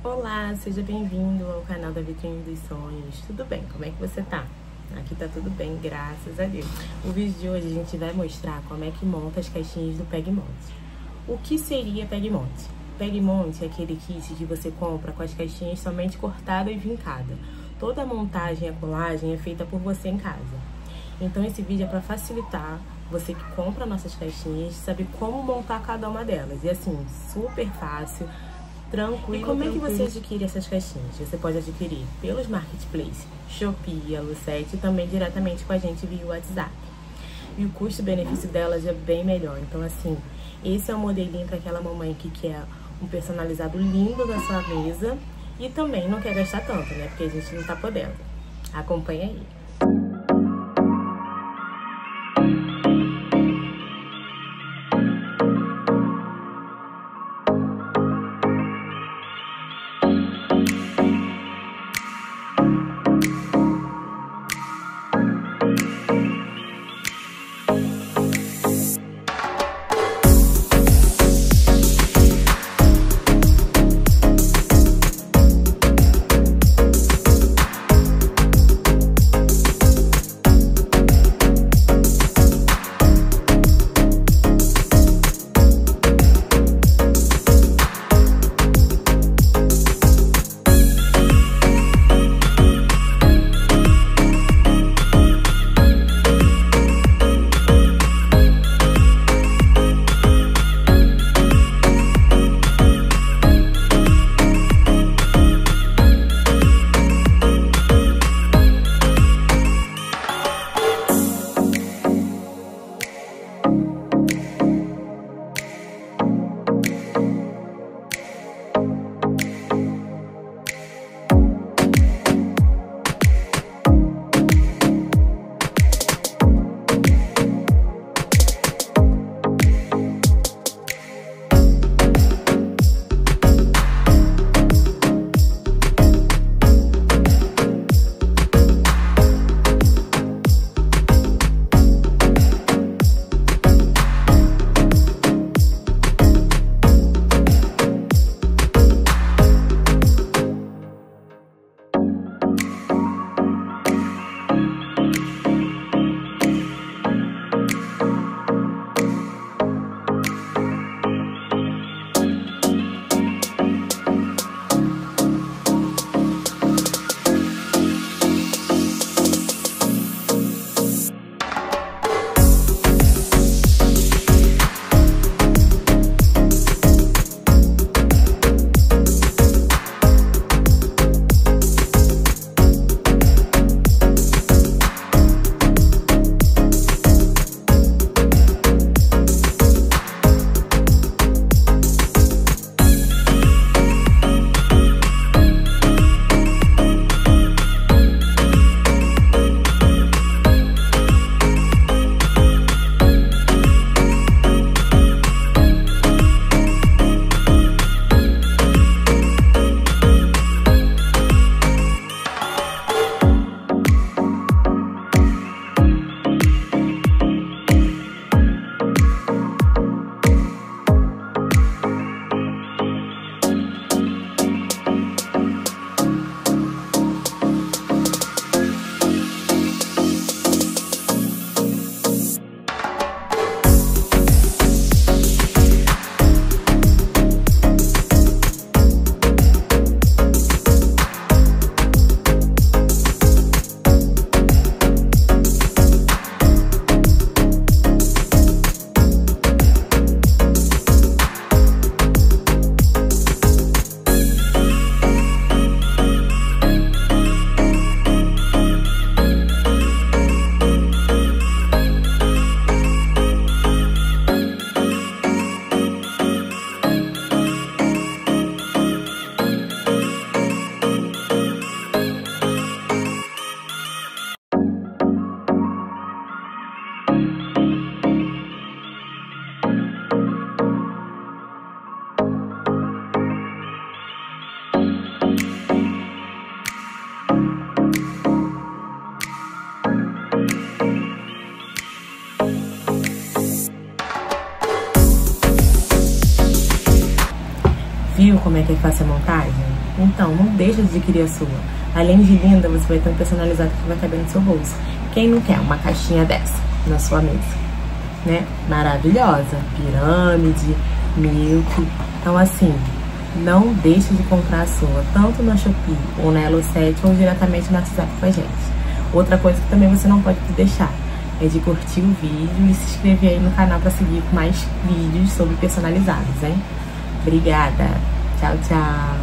Olá, seja bem-vindo ao canal da Vitrine dos Sonhos. Tudo bem? Como é que você tá? Aqui tá tudo bem, graças a Deus. O vídeo de hoje a gente vai mostrar como é que monta as caixinhas do Pegmonte. O que seria Pegmonte? Pegmonte é aquele kit que você compra com as caixinhas somente cortada e vincada. Toda a montagem e a colagem é feita por você em casa. Então esse vídeo é para facilitar você que compra nossas caixinhas, saber como montar cada uma delas. E assim, super fácil, tranquilo. E como é que você adquire essas caixinhas? Você pode adquirir pelos marketplaces, Shopee, Elo7 e também diretamente com a gente via WhatsApp. E o custo-benefício delas é bem melhor. Então assim, esse é o modelinho para aquela mamãe que quer um personalizado lindo da sua mesa e também não quer gastar tanto, né? Porque a gente não tá podendo. Acompanha aí. como é que é fácil a montagem? Então, não deixa de adquirir a sua. Além de linda, você vai ter um personalizado que vai caber no seu bolso. Quem não quer uma caixinha dessa na sua mesa, né? Maravilhosa, pirâmide, milk. Então, assim, não deixe de comprar a sua, tanto na Shopee ou na Elo7 ou diretamente no WhatsApp com a gente. Outra coisa que também você não pode deixar é de curtir o vídeo e se inscrever aí no canal para seguir mais vídeos sobre personalizados, hein? Obrigada. Tchau, tchau.